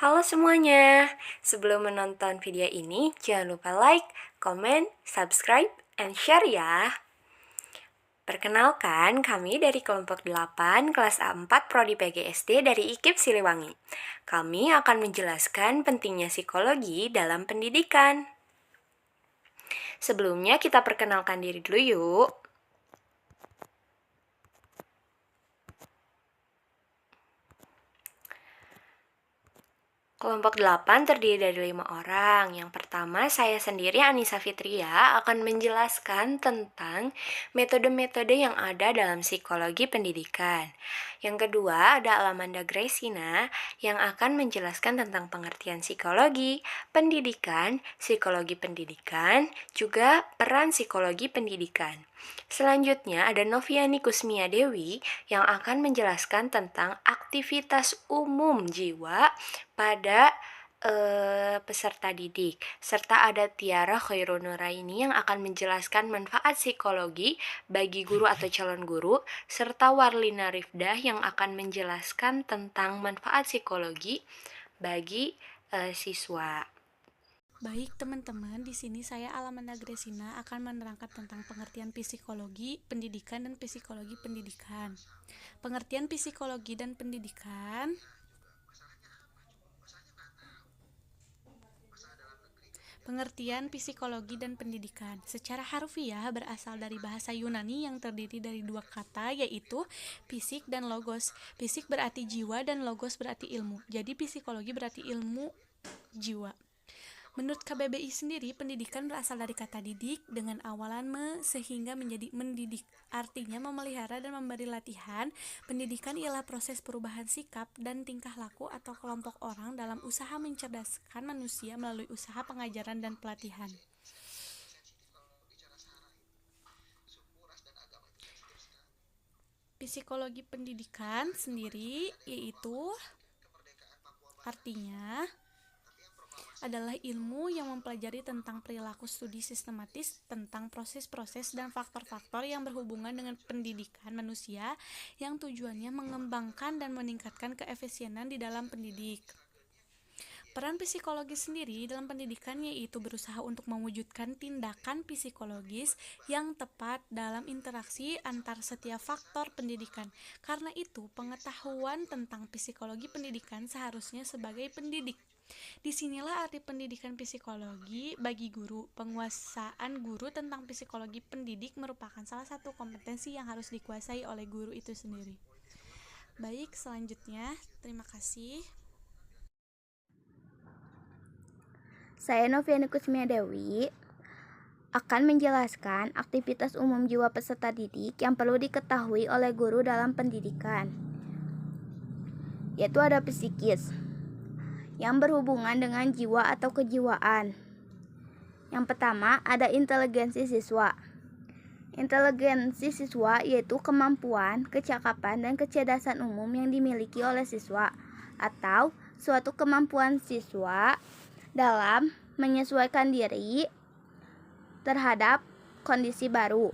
Halo semuanya, sebelum menonton video ini jangan lupa like, comment, subscribe, and share ya. Perkenalkan, kami dari kelompok 8 kelas A4 Prodi PGSD dari IKIP Siliwangi. Kami akan menjelaskan pentingnya psikologi dalam pendidikan. Sebelumnya kita perkenalkan diri dulu yuk. Kelompok 8 terdiri dari 5 orang. Yang pertama, saya sendiri Anissa Fitria akan menjelaskan tentang metode-metode yang ada dalam psikologi pendidikan. Yang kedua, ada Alamanda Gresina yang akan menjelaskan tentang pengertian psikologi pendidikan, juga peran psikologi pendidikan. Selanjutnya ada Noviani Kusmia Dewi yang akan menjelaskan tentang aktivitas umum jiwa pada peserta didik, serta ada Tiara Khairunuraini yang akan menjelaskan manfaat psikologi bagi guru atau calon guru, serta Warlina Rifdah yang akan menjelaskan tentang manfaat psikologi bagi siswa. Baik teman-teman, di sini saya Alamanda Gresina akan menerangkan tentang pengertian psikologi, pendidikan, dan psikologi pendidikan. Pengertian psikologi dan pendidikan Pengertian psikologi dan pendidikan secara harfiah berasal dari bahasa Yunani yang terdiri dari dua kata, yaitu fisik dan logos. Fisik berarti jiwa dan logos berarti ilmu. Jadi psikologi berarti ilmu jiwa. Menurut KBBI sendiri, pendidikan berasal dari kata didik dengan awalan sehingga menjadi mendidik. Artinya memelihara dan memberi latihan. Pendidikan ialah proses perubahan sikap dan tingkah laku atau kelompok orang dalam usaha mencerdaskan manusia melalui usaha pengajaran dan pelatihan. Psikologi pendidikan sendiri yaitu artinya adalah ilmu yang mempelajari tentang perilaku studi sistematis tentang proses-proses dan faktor-faktor yang berhubungan dengan pendidikan manusia yang tujuannya mengembangkan dan meningkatkan keefisienan di dalam pendidik. Peran psikologi sendiri dalam pendidikan yaitu berusaha untuk mewujudkan tindakan psikologis yang tepat dalam interaksi antar setiap faktor pendidikan. Karena itu, pengetahuan tentang psikologi pendidikan seharusnya sebagai pendidik. Disinilah arti pendidikan psikologi bagi guru. Penguasaan guru tentang psikologi pendidik merupakan salah satu kompetensi yang harus dikuasai oleh guru itu sendiri. Baik, selanjutnya, terima kasih. Saya Noviani Kusmia Dewi akan menjelaskan aktivitas umum jiwa peserta didik yang perlu diketahui oleh guru dalam pendidikan, yaitu ada psikis yang berhubungan dengan jiwa atau kejiwaan. Yang pertama ada inteligensi siswa. Inteligensi siswa yaitu kemampuan, kecakapan, dan kecerdasan umum yang dimiliki oleh siswa atau suatu kemampuan siswa dalam menyesuaikan diri terhadap kondisi baru.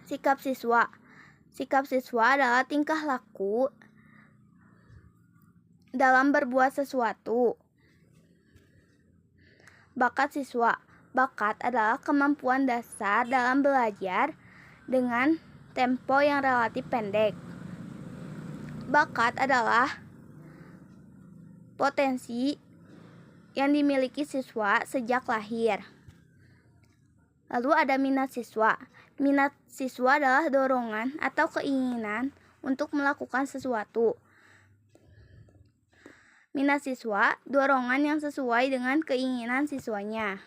Sikap siswa. Sikap siswa adalah tingkah laku dalam berbuat sesuatu. Bakat siswa. Bakat adalah kemampuan dasar dalam belajar dengan tempo yang relatif pendek. Bakat adalah potensi yang dimiliki siswa sejak lahir. Lalu ada minat siswa. Minat siswa adalah dorongan atau keinginan untuk melakukan sesuatu. Minat siswa, dorongan yang sesuai dengan keinginan siswanya.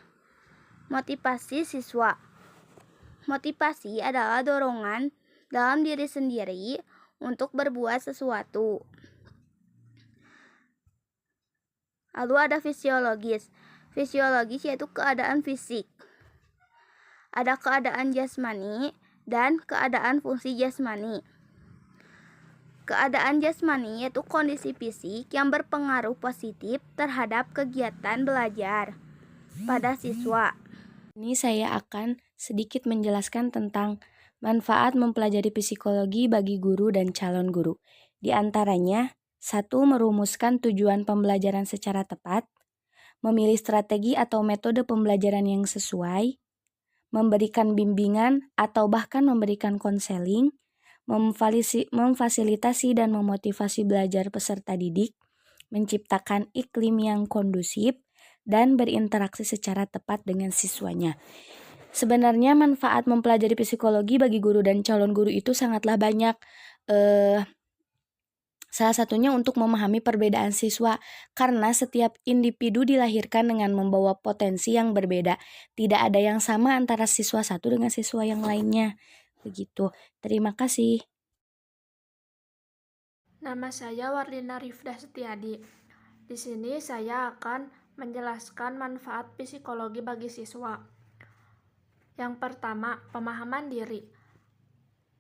Motivasi siswa. Motivasi adalah dorongan dalam diri sendiri untuk berbuat sesuatu. Lalu ada fisiologis. Fisiologis yaitu keadaan fisik. Ada keadaan jasmani dan keadaan fungsi jasmani. Keadaan jasmani yaitu kondisi fisik yang berpengaruh positif terhadap kegiatan belajar pada siswa. Ini saya akan sedikit menjelaskan tentang manfaat mempelajari psikologi bagi guru dan calon guru. Di antaranya, 1. Merumuskan tujuan pembelajaran secara tepat, memilih strategi atau metode pembelajaran yang sesuai, memberikan bimbingan atau bahkan memberikan konseling, memfasilitasi dan memotivasi belajar peserta didik, menciptakan iklim yang kondusif, dan berinteraksi secara tepat dengan siswanya. Sebenarnya manfaat mempelajari psikologi bagi guru dan calon guru itu sangatlah banyak. Salah satunya untuk memahami perbedaan siswa, karena setiap individu dilahirkan dengan membawa potensi yang berbeda. Tidak ada yang sama antara siswa satu dengan siswa yang lainnya. Begitu. Terima kasih. Nama saya Warlina Rifdah Setiadi. Di sini saya akan menjelaskan manfaat psikologi bagi siswa. Yang pertama, pemahaman diri.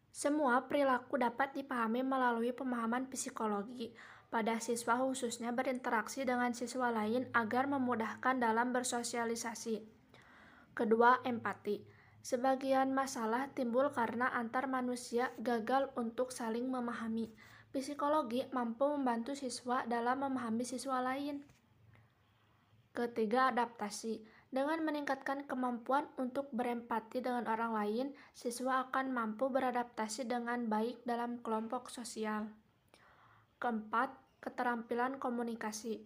Semua perilaku dapat dipahami melalui pemahaman psikologi. Pada siswa khususnya berinteraksi dengan siswa lain agar memudahkan dalam bersosialisasi. Kedua, empati. Sebagian masalah timbul karena antar manusia gagal untuk saling memahami. Psikologi mampu membantu siswa dalam memahami siswa lain. Ketiga, adaptasi. Dengan meningkatkan kemampuan untuk berempati dengan orang lain, siswa akan mampu beradaptasi dengan baik dalam kelompok sosial. Keempat, keterampilan komunikasi.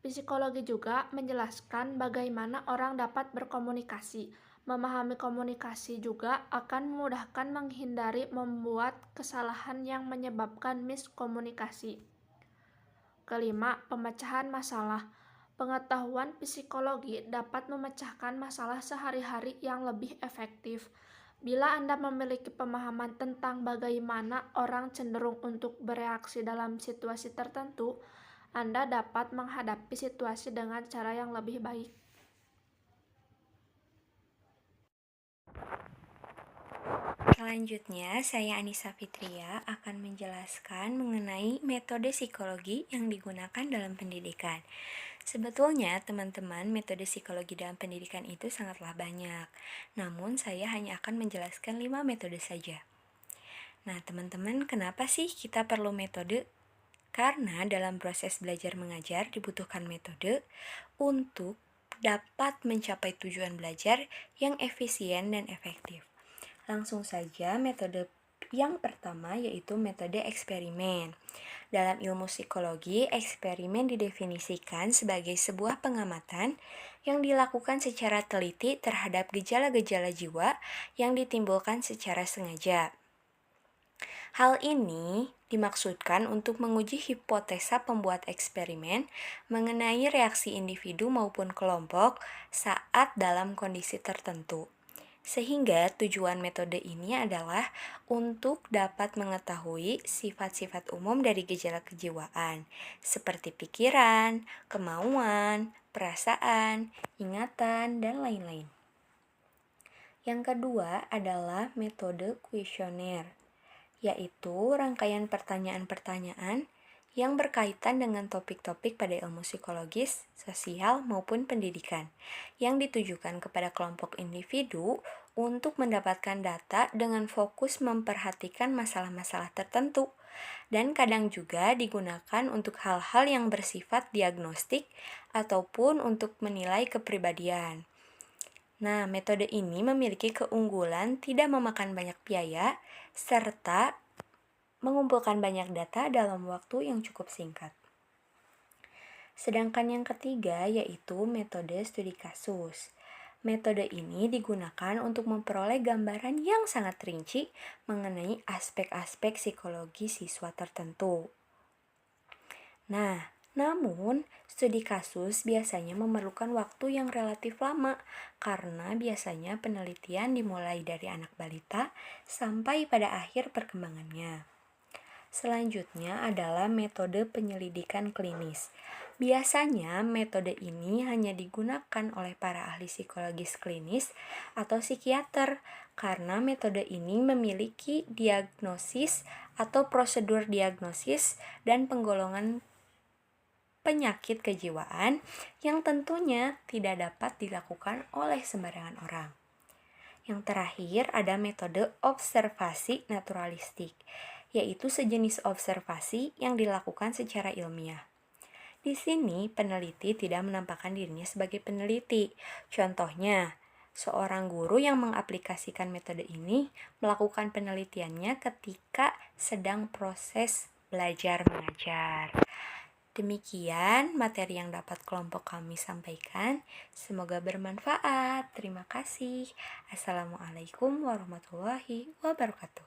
Psikologi juga menjelaskan bagaimana orang dapat berkomunikasi. Memahami komunikasi juga akan memudahkan menghindari membuat kesalahan yang menyebabkan miskomunikasi. Kelima, pemecahan masalah. Pengetahuan psikologi dapat memecahkan masalah sehari-hari yang lebih efektif. Bila Anda memiliki pemahaman tentang bagaimana orang cenderung untuk bereaksi dalam situasi tertentu, Anda dapat menghadapi situasi dengan cara yang lebih baik. Selanjutnya, saya Anissa Fitria akan menjelaskan mengenai metode psikologi yang digunakan dalam pendidikan. Sebetulnya, teman-teman, metode psikologi dalam pendidikan itu sangatlah banyak. Namun, saya hanya akan menjelaskan 5 metode saja. Nah, teman-teman, kenapa sih kita perlu metode? Karena dalam proses belajar mengajar dibutuhkan metode untuk dapat mencapai tujuan belajar yang efisien dan efektif. Langsung saja, metode yang pertama yaitu metode eksperimen. Dalam ilmu psikologi, eksperimen didefinisikan sebagai sebuah pengamatan yang dilakukan secara teliti terhadap gejala-gejala jiwa yang ditimbulkan secara sengaja. Hal ini dimaksudkan untuk menguji hipotesa pembuat eksperimen mengenai reaksi individu maupun kelompok saat dalam kondisi tertentu. Sehingga tujuan metode ini adalah untuk dapat mengetahui sifat-sifat umum dari gejala kejiwaan, seperti pikiran, kemauan, perasaan, ingatan, dan lain-lain. Yang kedua adalah metode kuesioner, yaitu rangkaian pertanyaan-pertanyaan yang berkaitan dengan topik-topik pada ilmu psikologis, sosial, maupun pendidikan, yang ditujukan kepada kelompok individu untuk mendapatkan data dengan fokus memperhatikan masalah-masalah tertentu, dan kadang juga digunakan untuk hal-hal yang bersifat diagnostik ataupun untuk menilai kepribadian. Nah, metode ini memiliki keunggulan tidak memakan banyak biaya, serta mengumpulkan banyak data dalam waktu yang cukup singkat. Sedangkan yang ketiga yaitu metode studi kasus. Metode ini digunakan untuk memperoleh gambaran yang sangat rinci mengenai aspek-aspek psikologi siswa tertentu. Nah, namun studi kasus biasanya memerlukan waktu yang relatif lama karena biasanya penelitian dimulai dari anak balita sampai pada akhir perkembangannya. Selanjutnya adalah metode penyelidikan klinis. Biasanya metode ini hanya digunakan oleh para ahli psikologis klinis atau psikiater karena metode ini memiliki diagnosis atau prosedur diagnosis dan penggolongan penyakit kejiwaan yang tentunya tidak dapat dilakukan oleh sembarangan orang. Yang terakhir ada metode observasi naturalistik, yaitu sejenis observasi yang dilakukan secara ilmiah. Di sini, peneliti tidak menampakkan dirinya sebagai peneliti. Contohnya, seorang guru yang mengaplikasikan metode ini melakukan penelitiannya ketika sedang proses belajar mengajar. Demikian materi yang dapat kelompok kami sampaikan. Semoga bermanfaat. Terima kasih. Assalamualaikum warahmatullahi wabarakatuh.